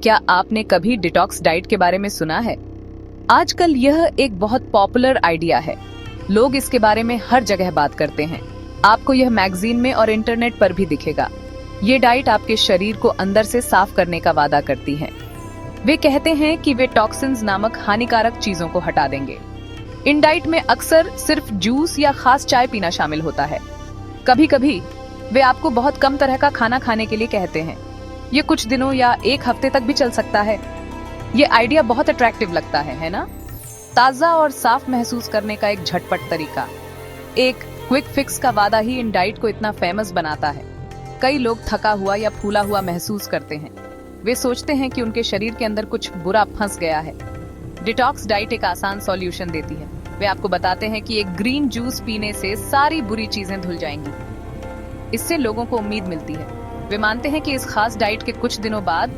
क्या आपने कभी डिटॉक्स डाइट के बारे में सुना है? आजकल यह एक बहुत पॉपुलर आइडिया है। लोग इसके बारे में हर जगह बात करते हैं। आपको यह मैगजीन में और इंटरनेट पर भी दिखेगा। ये डाइट आपके शरीर को अंदर से साफ करने का वादा करती है। वे कहते हैं कि वे टॉक्सिन्स नामक हानिकारक चीजों को हटा देंगे। इन डाइट में अक्सर सिर्फ जूस या खास चाय पीना शामिल होता है। कभी कभी वे आपको बहुत कम तरह का खाना खाने के लिए कहते हैं। ये कुछ दिनों या एक हफ्ते तक भी चल सकता है। ये आइडिया बहुत अट्रैक्टिव लगता है ना? ताजा और साफ महसूस करने का एक झटपट तरीका। एक क्विक फिक्स का वादा ही इन डाइट को इतना फेमस बनाता है। कई लोग थका हुआ या फूला हुआ महसूस करते हैं। वे सोचते हैं कि उनके शरीर के अंदर कुछ बुरा फंस गया है। डिटॉक्स डाइट एक आसान सॉल्यूशन देती है। वे आपको बताते हैं कि एक ग्रीन जूस पीने से सारी बुरी चीजें धुल जाएंगी। इससे लोगों को उम्मीद मिलती है। वे मानते हैं कि इस खास डाइट के कुछ दिनों बाद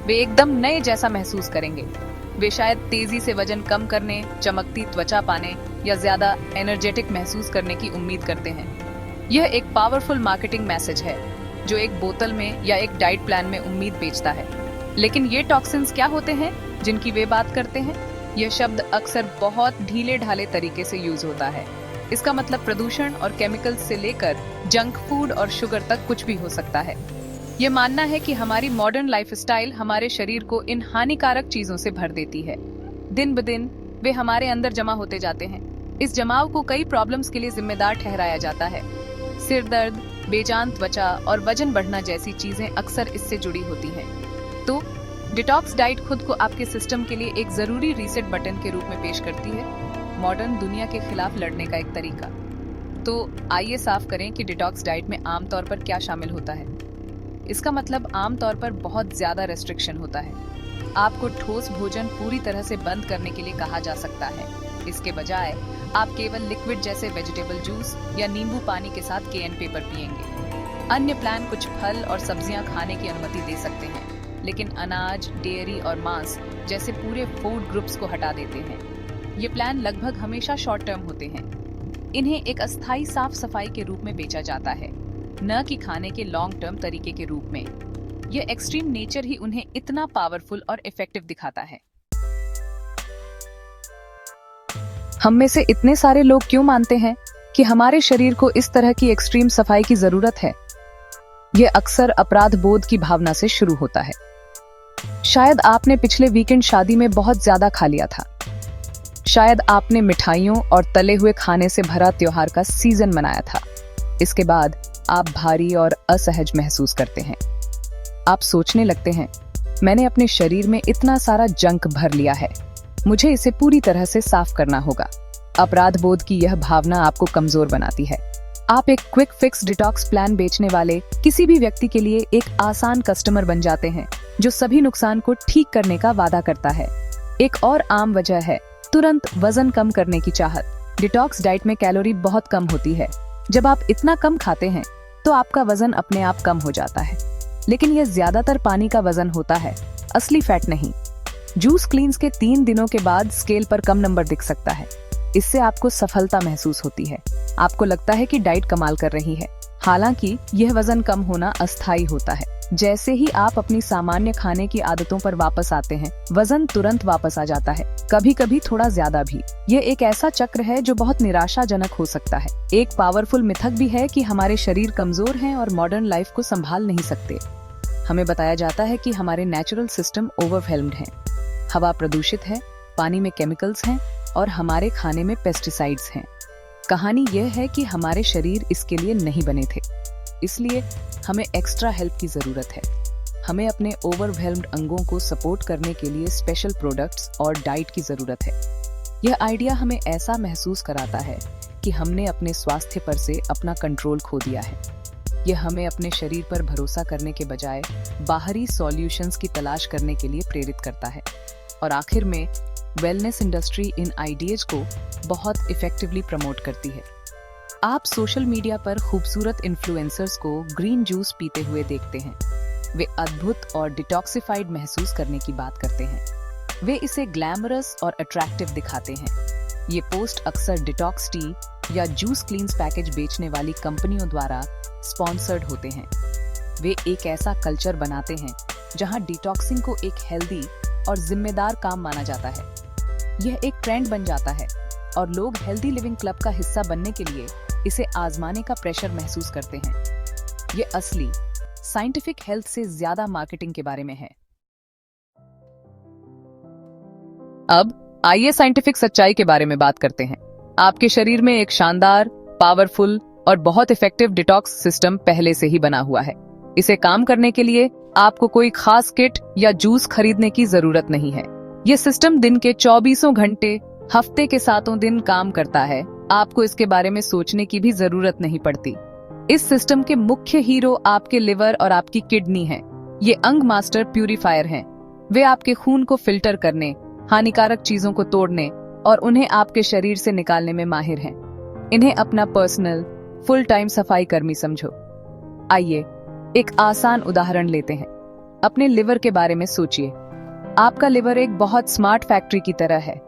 वे एकदम नए जैसा महसूस करेंगे। वे शायद तेजी से वजन कम करने, चमकती त्वचा पाने या ज्यादा एनर्जेटिक महसूस करने की उम्मीद करते हैं। यह एक पावरफुल मार्केटिंग मैसेज है जो एक बोतल में या एक डाइट प्लान में उम्मीद बेचता है। लेकिन ये टॉक्सिन्स क्या होते हैं जिनकी वे बात करते हैं? यह शब्द अक्सर बहुत ढीले ढाले तरीके से यूज होता है। इसका मतलब प्रदूषण और केमिकल्स से लेकर जंक फूड और शुगर तक कुछ भी हो सकता है। ये मानना है कि हमारी मॉडर्न लाइफस्टाइल हमारे शरीर को इन हानिकारक चीजों से भर देती है। दिन ब दिन वे हमारे अंदर जमा होते जाते हैं। इस जमाव को कई प्रॉब्लम्स के लिए जिम्मेदार ठहराया जाता है। सिर दर्द, बेजान त्वचा और वजन बढ़ना जैसी चीजें अक्सर इससे जुड़ी होती हैं। तो डिटॉक्स डाइट खुद को आपके सिस्टम के लिए एक जरूरी रीसेट बटन के रूप में पेश करती है, मॉडर्न दुनिया के खिलाफ लड़ने का एक तरीका। तो आइए साफ करें कि डिटॉक्स डाइट में आमतौर पर क्या शामिल होता है। इसका मतलब आमतौर पर बहुत ज्यादा रेस्ट्रिक्शन होता है। आपको ठोस भोजन पूरी तरह से बंद करने के लिए कहा जा सकता है। इसके बजाय आप केवल लिक्विड जैसे वेजिटेबल जूस या नींबू पानी के साथ केएन पेपर पिएंगे। अन्य प्लान कुछ फल और सब्जियां खाने की अनुमति दे सकते हैं, लेकिन अनाज, डेयरी और मांस जैसे पूरे फूड ग्रुप्स को हटा देते हैं। ये प्लान लगभग हमेशा शॉर्ट टर्म होते हैं। इन्हें एक अस्थायी साफ सफाई के रूप में बेचा जाता है, न कि खाने के लॉन्ग टर्म तरीके के रूप में। यह एक्सट्रीम नेचर ही उन्हें इतना पावरफुल और इफेक्टिव दिखाता है। हम में से इतने सारे लोग क्यों मानते हैं कि हमारे शरीर को इस तरह की एक्सट्रीम सफाई की जरूरत है? यह अक्सर अपराध बोध की भावना से शुरू होता है। शायद आपने पिछले वीकेंड शादी में बहुत ज्यादा खा लिया था। शायद आपने मिठाइयों और तले हुए खाने से भरा त्योहार का सीजन मनाया था। इसके बाद आप भारी और असहज महसूस करते हैं। आप सोचने लगते हैं, मैंने अपने शरीर में इतना सारा जंक भर लिया है, मुझे इसे पूरी तरह से साफ करना होगा। अपराध बोध की यह भावना आपको कमजोर बनाती है। आप एक क्विक फिक्स डिटॉक्स प्लान बेचने वाले किसी भी व्यक्ति के लिए एक आसान कस्टमर बन जाते हैं जो सभी नुकसान को ठीक करने का वादा करता है। एक और आम वजह है तुरंत वजन कम करने की चाहत। डिटॉक्स डाइट में कैलोरी बहुत कम होती है। जब आप इतना कम खाते हैं तो आपका वजन अपने आप कम हो जाता है, लेकिन यह ज्यादातर पानी का वजन होता है, असली फैट नहीं। जूस क्लींस के 3 दिनों के बाद स्केल पर कम नंबर दिख सकता है। इससे आपको सफलता महसूस होती है। आपको लगता है कि डाइट कमाल कर रही है। हालांकि यह वजन कम होना अस्थायी होता है। जैसे ही आप अपनी सामान्य खाने की आदतों पर वापस आते हैं, वजन तुरंत वापस आ जाता है, कभी कभी थोड़ा ज्यादा भी। यह एक ऐसा चक्र है जो बहुत निराशाजनक हो सकता है। एक पावरफुल मिथक भी है कि हमारे शरीर कमजोर हैं और मॉडर्न लाइफ को संभाल नहीं सकते। हमें बताया जाता है कि हमारे नेचुरल सिस्टम ओवरवेल्म्ड हैं। हवा प्रदूषित है, पानी में केमिकल्स हैं और हमारे खाने में पेस्टिसाइड्स हैं। कहानी यह है कि हमारे शरीर इसके लिए नहीं बने थे, इसलिए हमें एक्स्ट्रा हेल्प की जरूरत है। हमें अपने ओवरवेल्म्ड अंगों को सपोर्ट करने के लिए स्पेशल प्रोडक्ट्स और डाइट की जरूरत है। यह आइडिया हमें ऐसा महसूस कराता है कि हमने अपने स्वास्थ्य पर से अपना कंट्रोल खो दिया है। यह हमें अपने शरीर पर भरोसा करने के बजाय बाहरी सॉल्यूशंस की तलाश करने के लिए प्रेरित करता है। और आखिर में वेलनेस इंडस्ट्री इन आइडियाज को बहुत इफेक्टिवली प्रमोट करती है। आप सोशल मीडिया पर खूबसूरत इन्फ्लुएंसर्स को ग्रीन जूस पीते हुए देखते हैं। वे अद्भुत और डिटॉक्सिफाइड महसूस करने की बात करते हैं। वे इसे ग्लैमरस और अट्रैक्टिव दिखाते हैं। ये पोस्ट अक्सर डिटॉक्स टी या जूस क्लींस पैकेज बेचने वाली कंपनियों द्वारा स्पॉन्सर्ड होते हैं। वे एक ऐसा कल्चर बनाते हैं जहां डिटॉक्सिंग को एक हेल्दी और जिम्मेदार काम माना जाता है। यह एक ट्रेंड बन जाता है और लोग हेल्दी लिविंग क्लब का हिस्सा बनने के लिए इसे आजमाने का प्रेशर महसूस करते हैं। ये असली साइंटिफिक हेल्थ से ज्यादा मार्केटिंग के बारे में है। अब आइए साइंटिफिक सच्चाई के बारे में बात करते हैं। आपके शरीर में एक शानदार, पावरफुल और बहुत इफेक्टिव डिटॉक्स सिस्टम पहले से ही बना हुआ है। इसे काम करने के लिए आपको कोई खास किट या जूस खरीदने की जरूरत नहीं है। ये सिस्टम दिन के 24 घंटे, हफ्ते के 7 दिन काम करता है। आपको इसके बारे में सोचने की भी जरूरत नहीं पड़ती। इस सिस्टम के मुख्य हीरो आपके लिवर और आपकी किडनी हैं। ये अंग मास्टर प्यूरिफायर हैं। वे आपके खून को फिल्टर करने, हानिकारक चीजों को तोड़ने और उन्हें आपके शरीर से निकालने में माहिर हैं। इन्हें अपना पर्सनल फुल टाइम सफाई कर्मी समझो। आइए एक आसान उदाहरण लेते हैं। अपने लिवर के बारे में सोचिए। आपका लिवर एक बहुत स्मार्ट फैक्ट्री की तरह है।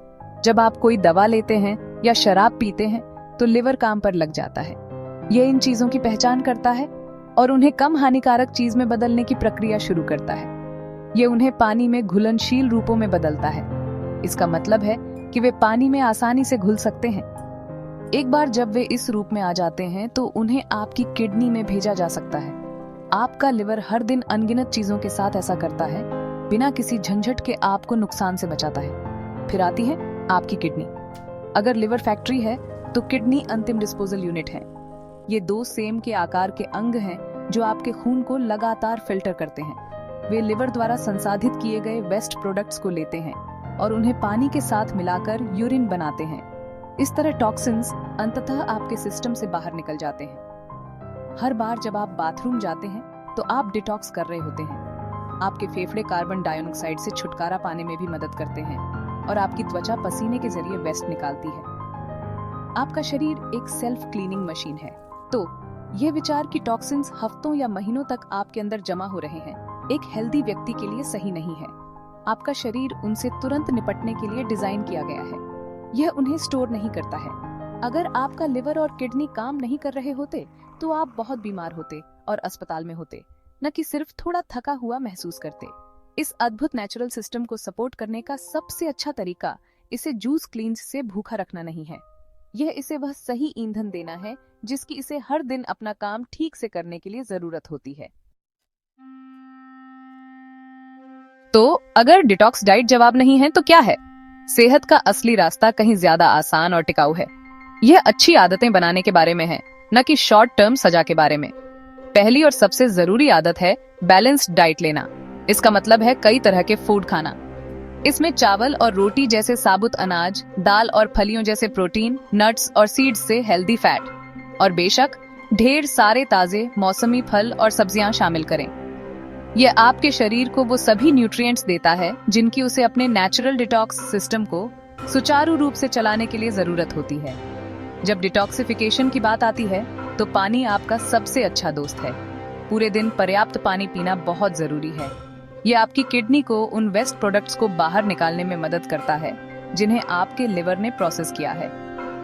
जब आप कोई दवा लेते हैं या शराब पीते हैं तो लिवर काम पर लग जाता है। यह इन चीजों की पहचान करता है और उन्हें कम हानिकारक चीज में बदलने की प्रक्रिया शुरू करता है। ये उन्हें पानी में घुलनशील रूपों में बदलता है। इसका मतलब है कि वे पानी में आसानी से घुल सकते हैं। एक बार जब वे इस रूप में आ जाते हैं तो उन्हें आपकी किडनी में भेजा जा सकता है। आपका लिवर हर दिन अनगिनत चीजों के साथ ऐसा करता है, बिना किसी झंझट के आपको नुकसान से बचाता है। फिर आती है आपकी किडनी। अगर लिवर फैक्ट्री है तो किडनी अंतिम डिस्पोजल यूनिट है। ये 2 सेम के आकार के अंग हैं जो आपके खून को लगातार फिल्टर करते हैं। वे लिवर द्वारा संसाधित किए गए वेस्ट प्रोडक्ट्स को लेते हैं और उन्हें पानी के साथ मिलाकर यूरिन बनाते हैं। इस तरह टॉक्सिन्स अंततः आपके सिस्टम से बाहर निकल जाते हैं। हर बार जब आप बाथरूम जाते हैं तो आप डिटॉक्स कर रहे होते हैं। आपके फेफड़े कार्बन डाइऑक्साइड से छुटकारा पाने में भी मदद करते हैं और आपकी त्वचा पसीने के जरिए वेस्ट निकालती है। आपका शरीर एक सेल्फ क्लीनिंग मशीन है। तो यह विचार कि टॉक्सिन्स हफ्तों या महीनों तक आपके अंदर जमा हो रहे हैं, एक हेल्दी व्यक्ति के लिए सही नहीं है। आपका शरीर उनसे तुरंत निपटने के लिए डिजाइन किया गया है। यह उन्हें स्टोर नहीं करता है। अगर आपका लिवर और किडनी काम नहीं कर रहे होते तो आप बहुत बीमार होते और अस्पताल में होते, न कि सिर्फ थोड़ा थका हुआ महसूस करते। इस अद्भुत नेचुरल सिस्टम को सपोर्ट करने का सबसे अच्छा तरीका इसे जूस क्लींस से भूखा रखना नहीं है। यह इसे वह सही ईंधन देना है जिसकी इसे हर दिन अपना काम ठीक से करने के लिए जरूरत होती है। तो अगर डिटॉक्स डाइट जवाब नहीं है तो क्या है? सेहत का असली रास्ता कहीं ज्यादा आसान और टिकाऊ है। यह अच्छी आदतें बनाने के बारे में है, न कि शॉर्ट टर्म सजा के बारे में। पहली और सबसे जरूरी आदत है बैलेंस्ड डाइट लेना। इसका मतलब है कई तरह के फूड खाना। इसमें चावल और रोटी जैसे साबुत अनाज, दाल और फलियों जैसे प्रोटीन, नट्स और सीड्स से हेल्दी फैट, और बेशक ढेर सारे ताजे मौसमी फल और सब्जियां शामिल करें। यह आपके शरीर को वो सभी न्यूट्रिएंट्स देता है जिनकी उसे अपने नेचुरल डिटॉक्स सिस्टम को सुचारू रूप से चलाने के लिए जरूरत होती है। जब डिटॉक्सिफिकेशन की बात आती है तो पानी आपका सबसे अच्छा दोस्त है। पूरे दिन पर्याप्त पानी पीना बहुत जरूरी है। यह आपकी किडनी को उन वेस्ट प्रोडक्ट्स को बाहर निकालने में मदद करता है जिन्हें आपके लिवर ने प्रोसेस किया है।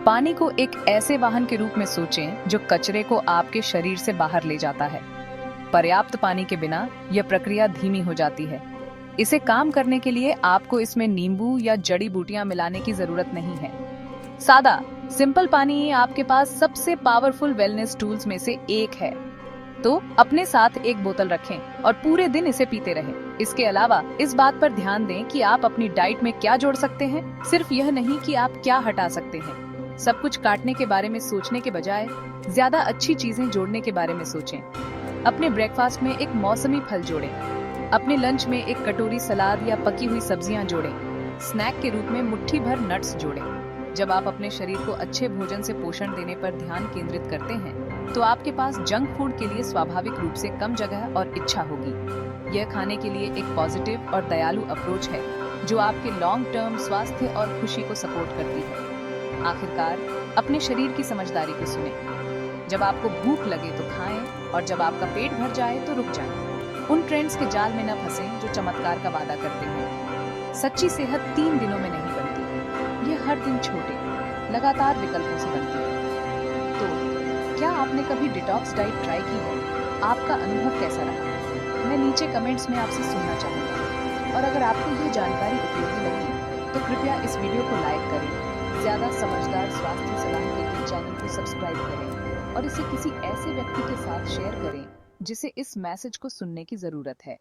पानी को एक ऐसे वाहन के रूप में सोचें जो कचरे को आपके शरीर से बाहर ले जाता है। पर्याप्त पानी के बिना यह प्रक्रिया धीमी हो जाती है। इसे काम करने के लिए आपको इसमें नींबू या जड़ी बूटियां मिलाने की जरूरत नहीं है। सादा सिंपल पानी ही आपके पास सबसे पावरफुल वेलनेस टूल्स में से एक है। तो अपने साथ एक बोतल रखें और पूरे दिन इसे पीते रहें। इसके अलावा इस बात पर ध्यान दें कि आप अपनी डाइट में क्या जोड़ सकते हैं, सिर्फ यह नहीं कि आप क्या हटा सकते हैं। सब कुछ काटने के बारे में सोचने के बजाय ज्यादा अच्छी चीजें जोड़ने के बारे में सोचें। अपने ब्रेकफास्ट में एक मौसमी फल जोड़ें। अपने लंच में एक कटोरी सलाद या पकी हुई सब्जियां जोड़ें। स्नैक के रूप में मुट्ठी भर नट्स जोड़ें। जब आप अपने शरीर को अच्छे भोजन से पोषण देने पर ध्यान केंद्रित करते हैं तो आपके पास जंक फूड के लिए स्वाभाविक रूप से कम जगह और इच्छा होगी। यह खाने के लिए एक पॉजिटिव और दयालु अप्रोच है जो आपके लॉन्ग टर्म स्वास्थ्य और खुशी को सपोर्ट करती है। आखिरकार अपने शरीर की समझदारी को सुनें। जब आपको भूख लगे तो खाएं और जब आपका पेट भर जाए तो रुक जाएं। उन ट्रेंड्स के जाल में न फंसें जो चमत्कार का वादा करते हैं। सच्ची सेहत 3 दिनों में नहीं बनती, ये हर दिन छोटे लगातार विकल्पों से बनती है। तो क्या आपने कभी डिटॉक्स डाइट ट्राई की है? आपका अनुभव कैसा रहा? मैं नीचे नीचे कमेंट्स में आपसे सुनना चाहूंगा। और अगर आपको ये जानकारी उपयोगी लगी तो कृपया इस वीडियो को लाइक करें, ज्यादा समझदार स्वास्थ्य सलाह के लिए चैनल को सब्सक्राइब करें और इसे किसी ऐसे व्यक्ति के साथ शेयर करें जिसे इस मैसेज को सुनने की जरूरत है।